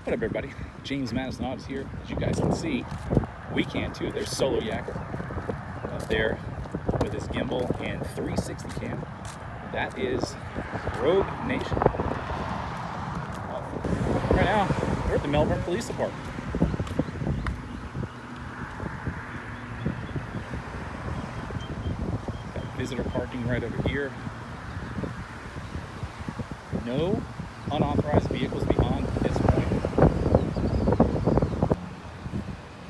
What up, everybody? James Madison Odds here. As you guys can see, we can too. There's Solo Yakko up there with his gimbal and 360 cam. That is Rogue Nation. Right now, we're at the Melbourne Police Department. Got visitor parking right over here. No unauthorized vehicles beyond this point.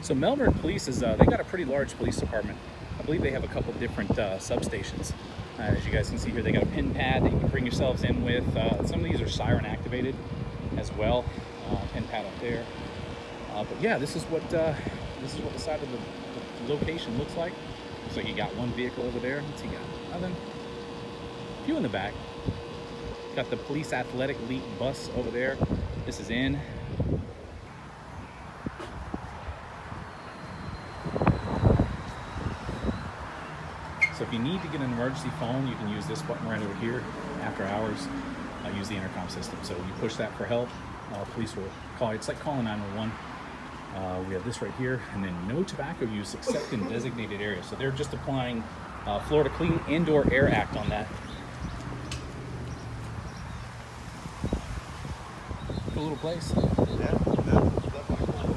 So Melbourne Police is, they got a pretty large police department. I believe they have a couple different substations. As you guys can see here, they got a pin pad that you can bring yourselves in with. Some of these are siren activated as well. Pin pad up there. But yeah, this is what the side of the location looks like. So you got one vehicle over there. Let's see, you got nothing. A few in the back. Got the police athletic elite bus over there. This is in. So if you need to get an emergency phone, you can use this button right over here. After hours, use the intercom system. So you push that for help. Police will call you. It's like calling 911. We have this right here, and then no tobacco use except in designated areas. So they're just applying Florida Clean Indoor Air Act on that. Cool little place. Yeah, definitely cool.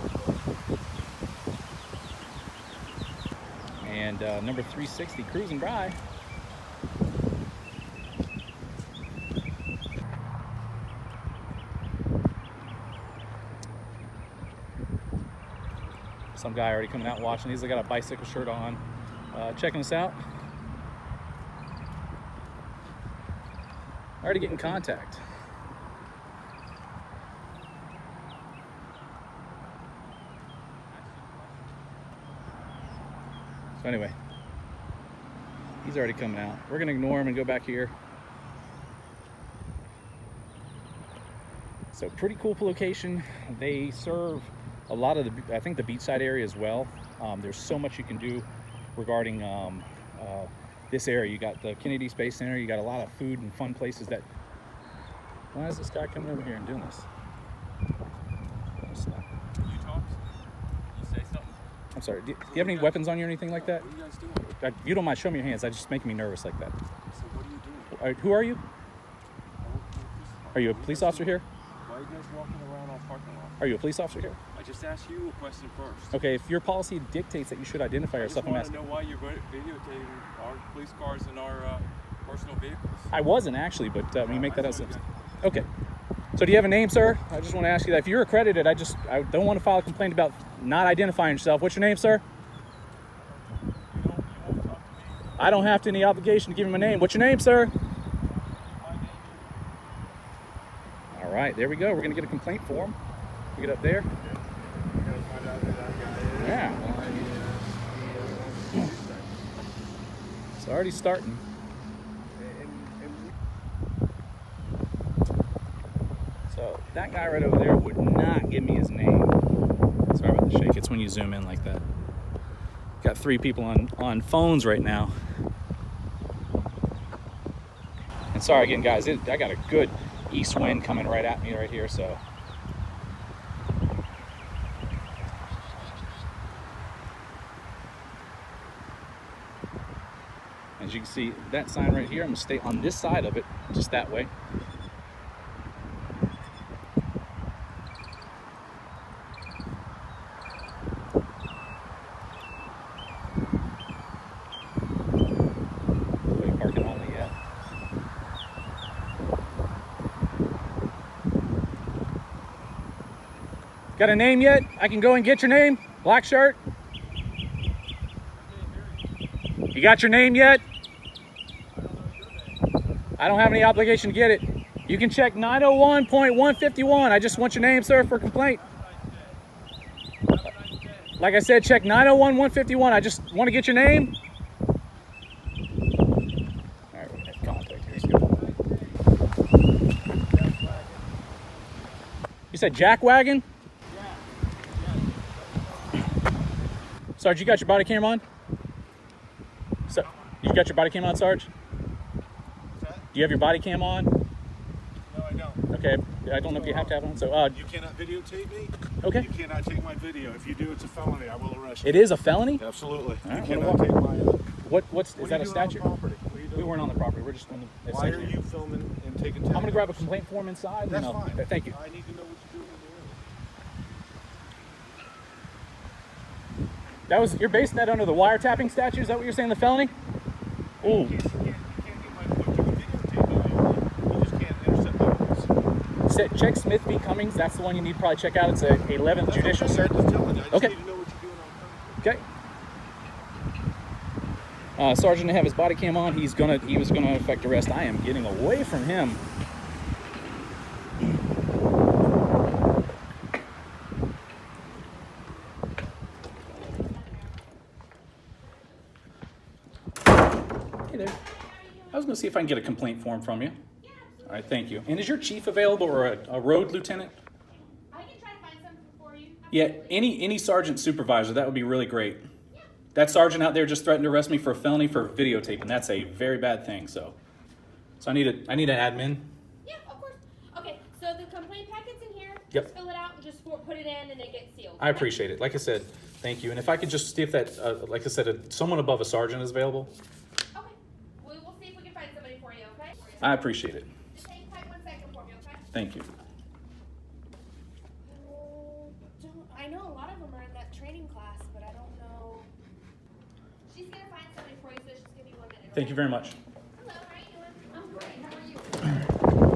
And number 360 cruising by. Some guy already coming out watching these. I got a bicycle shirt on, checking us out. Already getting contact. So anyway, he's already coming out. We're gonna ignore him and go back here. So pretty cool location. They serve a lot of the, I think the beachside area as well. There's so much you can do regarding this area. You got the Kennedy Space Center. You got a lot of food and fun places that. Why is this guy coming over here and doing this? You talk? You say something? I'm sorry. Do you have any weapons on you or anything like that? What are you guys doing? You don't mind? Show me your hands. That's just making me nervous like that. So what are you doing? Who are you? Are you a police officer here? Why are you guys walking around on parking lot? Are you a police officer here? I just asked you a question first. Okay, if your policy dictates that you should identify yourself, I'm I just asking. want to know why you're videotaping our police cars and our personal vehicles. I wasn't actually, but when you make that up. Okay. So do you have a name, sir? I just want to ask you that. If you're accredited, I don't want to file a complaint about not identifying yourself. What's your name, sir? You won't talk to me. I don't have any obligation to give him a name. What's your name, sir? My name All right, there we go. We're going to get a complaint form. We get up there. Yeah. It's already starting. So that guy right over there would not give me his name. Sorry about the shake. It's when you zoom in like that. Got 3 people on phones right now. And sorry again, guys. I got a good east wind coming right at me right here, so. As you can see, that sign right here, I'm gonna stay on this side of it, just that way. Parking only yet. Got a name yet? I can go and get your name? Black shirt? You got your name yet? I don't have any obligation to get it. You can check 901.151. I just want your name, sir, for a complaint. Like I said, check 901.151. I just want to get your name. All right, we're going to have contact here. Let's go. You said jack wagon? Sarge, you got your body camera on? So, you got your body cam on, Sarge? What's that? Do you have your body cam on? No, I don't. Okay, I don't know if you have to have one. So, You cannot videotape me. okay. You cannot take my video. If you do, it's a felony. I will arrest you. It is a felony? Absolutely. All right, You well, cannot take my. Is that a statute? We weren't on the property. We're just on the. Why are you filming and taking? I'm going to grab a complaint form inside. That's and fine. Thank you. I need to know what you're doing in You're basing that under the wiretapping statute? Is that what you're saying, the felony? Ooh. the area. You can't get my foot. You can videotape me. You just can't intercept my voice. Check Smith v. Cummings. That's the one you need to probably check out. It's a 11th judicial That's cert. what I'm just telling you. I just Okay. need to know what you're doing on camera. Okay. Sergeant to have his body cam on. He was gonna effect arrest. I am getting away from him. Hey there. I was gonna see if I can get a complaint form from you. All right, thank you. And is your chief available or a road lieutenant? I can try to find something for you. Yeah, any sergeant supervisor, that would be really great. That sergeant out there just threatened to arrest me for a felony for videotaping. That's a very bad thing. So I need an admin. Yeah, of course. Okay, so the complaint packet's in here. Yep. Just fill it out and just put it in and it gets sealed. I appreciate it. Like I said, thank you. And if I could just see if that, like I said, someone above a sergeant is available. Okay. We'll see if we can find somebody for you, okay? I appreciate it. Just hang tight 1 second for me, okay? Thank you. I know a lot of them are in that training class, but I don't know. She's gonna find somebody for you, so just give me 1 minute. Thank you very much. Hello, how are you doing? I'm great. How are you?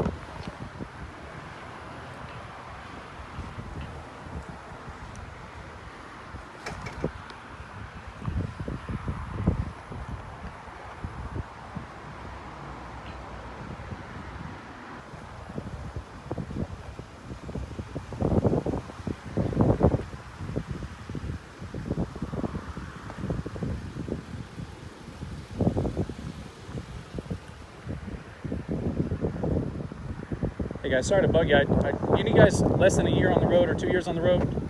Hey guys, sorry to bug you. You guys less than a year on the road or 2 years on the road?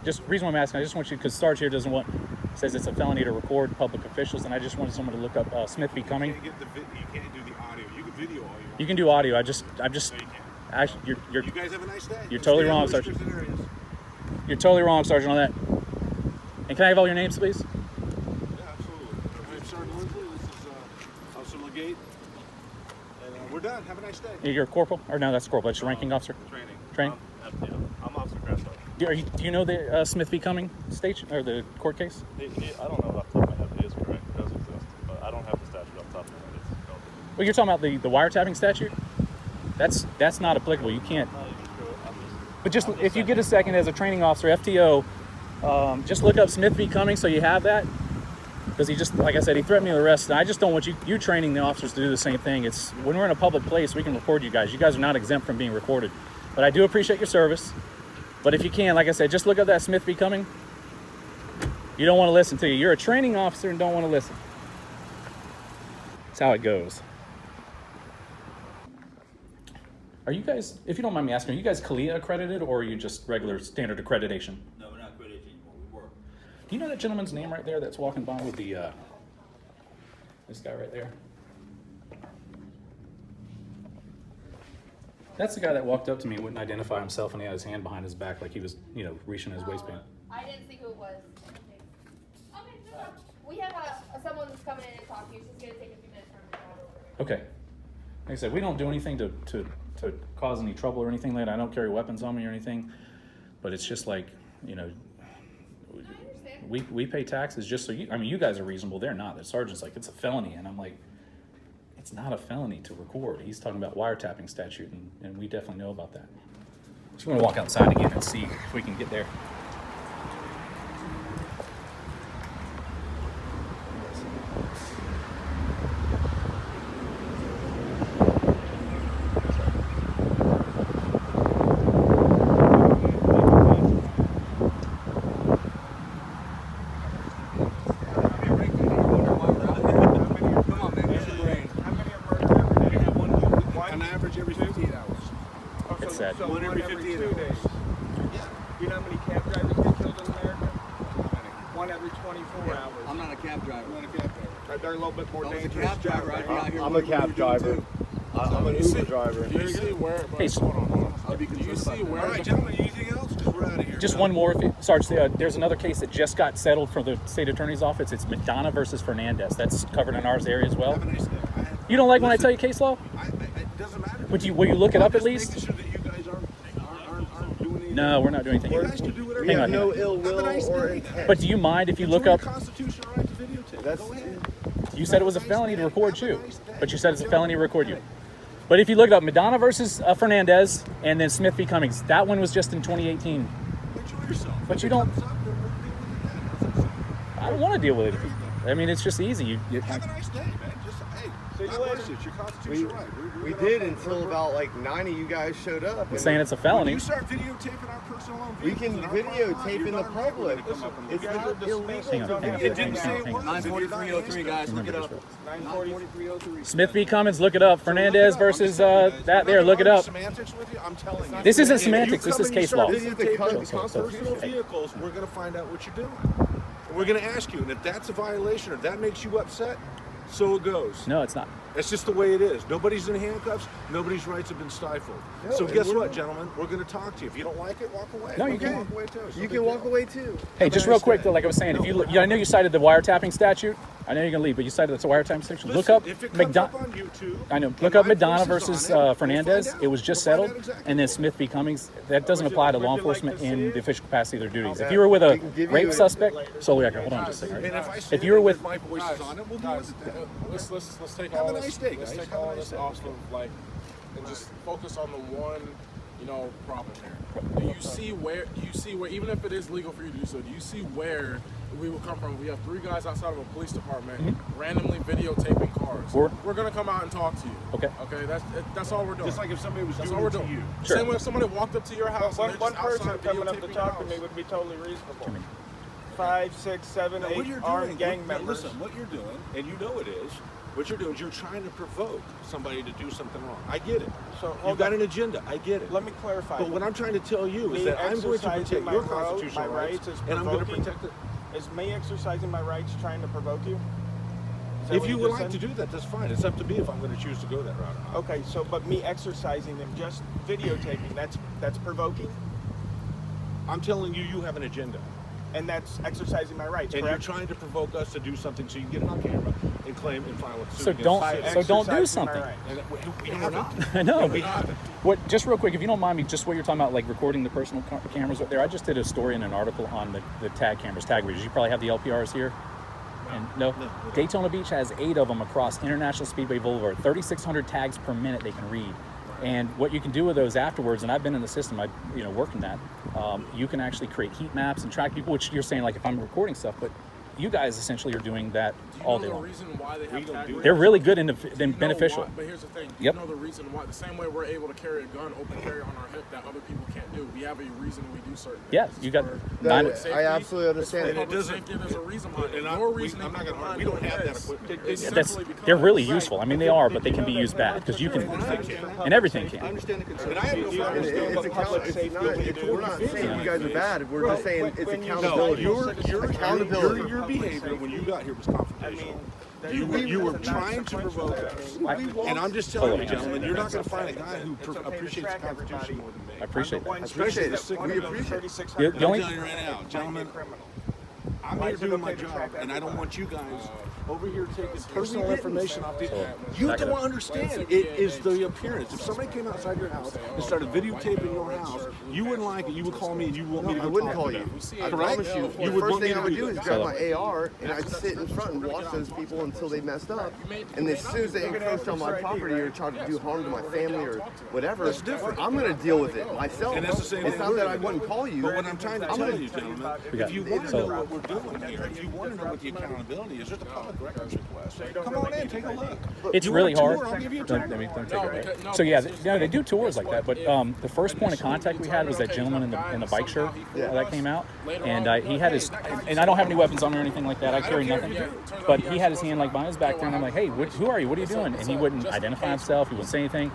Just reason why I'm asking, I just want you, because Sarge here says it's a felony to record public officials, and I just wanted someone to look up Smith v. Cumming. You can't do the audio. You can video all you want. You can do audio. I'm just. No, you can't. Actually, you're You guys have a nice day. You're totally wrong, Sergeant. You're totally wrong, Sergeant, on that. And can I have all your names, please? Yeah, absolutely. My name's Sergeant Lindsley. This is Officer Legate. And we're done. Have a nice day. You're a corporal? Or no, that's a corporal. That's your ranking officer? Training. I'm Officer Gressler. Do you know the Smith v. Cumming station, or the court case? I don't know off the top of my head. He is correct. It does exist. But I don't have the statute off the top of my head. It's relative. Well, you're talking about the wiretapping statute? That's not applicable. You can't. Not even true. But just if you get a second as a training officer, FTO, just look up Smith v. Cumming so you have that. Because he just, like I said, he threatened me with arrest. And I just don't want you training the officers to do the same thing. It's when we're in a public place, we can record you guys. You guys are not exempt from being recorded. But I do appreciate your service. But if you can, like I said, just look up that Smith v. Cumming. You don't want to listen to you. You're a training officer and don't want to listen. That's how it goes. Are you guys, if you don't mind me asking, are you guys CALIA accredited or are you just regular standard accreditation? No, we're not accredited anymore. We work. Do you know that gentleman's name right there that's walking by with the, this guy right there? That's the guy that walked up to me and wouldn't identify himself, and he had his hand behind his back like he was, reaching in his waistband. I didn't see who it was. Okay, no problem. We have someone that's coming in and talking to you. She's gonna take a few minutes for him to Okay. Like I said, we don't do anything to cause any trouble or anything like that. I don't carry weapons on me or anything, but it's just like, I understand. we pay taxes just so you guys are reasonable. They're not. The sergeant's like, it's a felony. And I'm like, it's not a felony to record. He's talking about wiretapping statute, and we definitely know about that. Just want to walk outside again and see if we can get there. On average, every 58 hours. It's sad. So One every 58 hours. days. You know how many cab drivers get killed in America? One every 24 hours. I'm not a cab driver. I'm not a cab driver. They're a little bit more If I was a dangerous. cab driver, I'd be out here. I'm a working what cab you're doing, driver. too. I'm an Uber driver. Do you see where? Hey, Hold on. Do you see All where? right, gentlemen, anything else? Because we're out of here. just one more, Sarge. There's another case that just got settled from the state attorney's office. It's Madonna versus Fernandez. That's covered in ours area as well. Have a nice day. You don't like when I tell you case law? It doesn't matter. Will you look it up at I'm least? just making sure that you guys aren't doing anything. No, we're not doing anything. You guys can do whatever Hang you on, No hang on. ill will Have a nice or day. intent. But do you mind if you look Enjoy up? your constitutional right to videotape. That's Go ahead. You said it was a felony to record you, but you said it's a felony to record you. But if you look it up, Madonna versus Fernandez, and then Smith v. Cummings, that one was just in 2018. Enjoy yourself. But If you it don't- comes up, then we'll deal with it then. How's that sound? I don't want to deal with it. I mean, it's just easy. Have a nice day, man. Just hey, God bless you. It's your constitutional right. We did until about like 9 of you guys showed up. I'm saying it's a felony. You start videotaping our personal own We vehicles can in our parking lot, videotape you're in the not public. gonna come up and It's look at not it. illegal. Hang on, hang on, It didn't say hang it on. was. 94303 guys, look it up. 94303. Smith v. Cummings, look it up. Fernandez versus that there, look it up. Semantics with you, I'm telling you. This isn't If you semantics, this come is and you case start law. This is the videotaping So- personal vehicles, we're going to find out what you're doing. And we're going to ask you, and if that's a violation or that makes you upset, so it goes. No, it's not. It's just the way it is. Nobody's in handcuffs. Nobody's rights have been stifled. No, So and guess we're what, not. gentlemen? We're going to talk to you. If you don't like it, walk away. No, you can can. walk away too. It's no You big can walk deal. away too. Hey, Have a just nice real quick day. though, like I was saying, if you look, I know you cited the wiretapping statute. I know you're gonna leave, but you cited the wiretapping statute. Look Listen, up if it comes up McDonald. on YouTube, I know. and Look up my Madonna voice is versus on it, we'll Fernandez. find out. It was just We'll find settled, out exactly and then what Smith v. Cummings. That doesn't Would you- apply to would law you like to enforcement see in it? the official capacity of their duties. Okay. If you were with We a can give rape you- suspect, slowly, hold on just a And second. if I say If you were with, my voice is on it, we'll deal with it then. Let's take Have all a this. nice day, Let's guys. take Have a all nice this day. off of like, and just focus on the one, problem here. Do you see where? Even if it is legal for you to do so, do you see where we will come from? We have 3 guys outside of a police department randomly videotaping cars. We're gonna come out and talk to you. Okay. Okay. That's all we're doing. Just like if somebody was That's doing all it we're to doing. you. Sure. Same way if somebody walked up to your house. One and they're just person outside coming up to videotaping talk your to me house. would be totally reasonable. Jimmy. 5, 6, 7, Now, 8 what you're armed doing, gang now, members. listen, what you're doing, and you know it is, what you're doing is you're trying to provoke somebody to do something wrong. I get it. So, You've hold got on. an agenda. I get it. Let me clarify. But what I'm trying to tell you is Me that I'm going to exercising protect my your road, constitutional my rights, rights is and I'm going to provoking- protect it. Is me exercising my rights trying to provoke you? Is that If what you you would just like to said? do that, that's fine. It's up to me if I'm going to choose to go that route or not. Okay, so but me exercising them, just videotaping, that's provoking, I'm telling you, you have an agenda. and that's exercising my rights, And correct? you're trying to provoke us to do something so you can get it on camera and claim and file a suit. So against don't- us. so don't do Exercising my something. rights. And we haven't. I know. We haven't. What? Just real quick, if you don't mind me, just what you're talking about, like recording the personal cameras up there. I just did a story in an article on the tag cameras, tag readers. You probably have the LPRs here. And no, Daytona Beach has 8 of them across International Speedway Boulevard. 3,600 tags per minute they can read. And what you can do with those afterwards, and I've been in the system, I worked in that. You can actually create heat maps and track people, which you're saying like if I'm recording stuff, but you guys essentially are doing that all day Do you know long. the reason why they have tag They're really good and Do you know beneficial. why- But here's the thing. Do Yep. you know the reason why? The same way we're able to carry a gun, open carry on our hip that other people can't do. We have a reason we do certain things. Yeah, It's you got for nine- public safety, I absolutely it's for understand. public And it doesn't- safety, there's a reason behind it. And Your reasoning I'm not gonna. behind We don't doing have that this equipment. is That's simply because- they're really Right. useful. I mean, they are, but they can be used bad because you can, and everything I can. understand the concern. And I have no You problem And understand it's what public it's safety not, will it's, do? we're not saying you guys are bad. We're just saying it's when you- No, accountability. your behavior when you got here was I confrontational. mean, You were trying to provoke us. And I'm just telling you, gentlemen, you're not going to find a guy who appreciates the Constitution more than me. I appreciate that. Especially the sick We people. appreciate The I'm only- telling you right now, gentlemen, I'm Why here is it doing okay my to job, track and I don't everybody? want you guys over here taking personal information off people. You back it don't up. understand. It is the appearance. If somebody came outside your house and started videotaping your house, you wouldn't like it. You would call me and you want me to I go wouldn't talk call to you. them. I Correct? promise you. You The would first want me thing to I would do do is that. grab my AR and I'd sit in front and watch those people until they messed up. And as soon as they encroached on my property or tried to do harm to my family or whatever, That's different. I'm going to deal with it myself. And that's the same It's thing not we're that I gonna wouldn't do. call you. But what I'm trying to tell you, gentlemen, if you want to so- know what we're doing here, if you want to know what the accountability is, there's a public records request. Come on in, take a look. It's You really want a hard. tour? I'll give you a Don't, tour. don't take it away. So yeah, they do tours like that. But the first point of contact we had was that gentleman in the bike shirt that came out, and he had his, and I don't have any weapons on or anything like that. I carry nothing, but he had his hand like behind his back there, and I'm like, hey, who are you? What are you doing? And he wouldn't identify himself. He wouldn't say anything.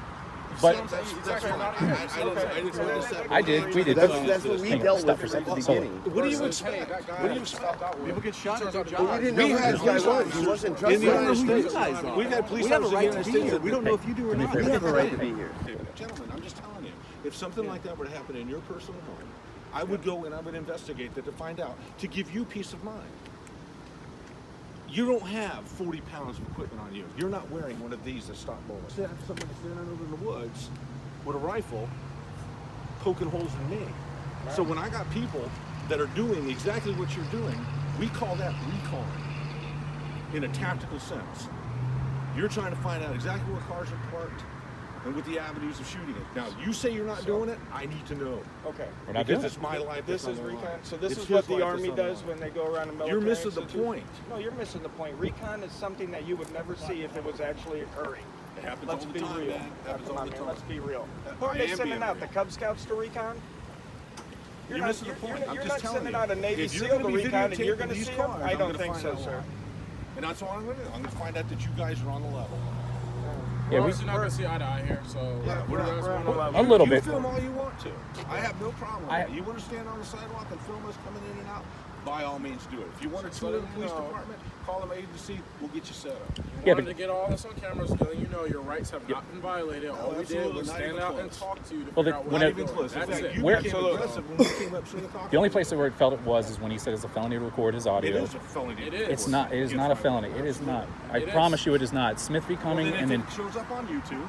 But That's fine. I didn't notice that. I did. We did. That's what we Hang on, dealt stop with for a at the second. So, beginning. What do you expect? What do you expect? People get shot. But we didn't know who this guy was. He wasn't In the United trustworthy. States, we've had police officers in the United States that We don't know if you do or not. We have a right to be here. Gentlemen, I'm just telling you, if something like that were to happen in your personal home, I would go and I would investigate that to find out, to give you peace of mind. You don't have 40 pounds of equipment on you. You're not wearing one of these that stop bullets. Have somebody standing over in the woods with a rifle poking holes in me. So when I got people that are doing exactly what you're doing, we call that recon in a tactical sense. You're trying to find out exactly where cars are parked and with the avenues of shooting it. Now, you say you're not doing it, I need to know. Okay. we're not Because doing it's it. my life This that's is on the line. recon. So this It's is his what the life Army that's on the does line. when they go around a military. You're missing the institute. point. No, you're missing the point. Recon is something that you would never see if it was actually occurring. It happens Let's all the be time, real. man. It happens Come all on, the man. time. Let's be real. Who I are they am sending being out? real. The Cub Scouts to recon? You're missing the point. I'm You're just not telling sending you. out a Navy If you're SEAL gonna to be recon and you're videotaping going to these see cars, them? I I'm don't gonna think find so, out sir. why. And that's what I'm going to do. I'm going to find out that you guys are on the level. Yeah, We're not gonna see eye to eye here. So we're not- that's we're one not- of a little You bit. film all you want to. I have no problem with I- it. You want to stand on the sidewalk and film us coming in and out? By all means, do it. If you want to Just tour let the them police know. department, call them agency, we'll get you set up. Yeah, wanted but- to get all this on camera so that you know your rights have not been violated. All we did absolutely, was not stand even out and close. talk to you to Well, figure the- out when what it- you're Not even doing. close. In That's fact, it. you Where- became aggressive when we came up to the talk. The only place where it felt it was is when he said it's a felony to record his It audio. is a felony. It is. It's not. It is not a felony. It is not. I It is. promise you, it is not. Smith v. Well, Cumming, then and if then it shows up on YouTube,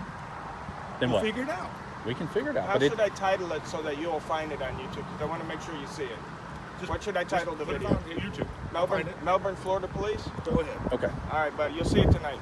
then we'll what? figure it out. We can figure it out. How But it, should I title it so that you'll find it on YouTube? Because I want to make sure you see it. What should I title the Put it video? on YouTube. Melbourne, Find it. Melbourne, Florida Police? Go ahead. okay. All right, but you'll see it tonight.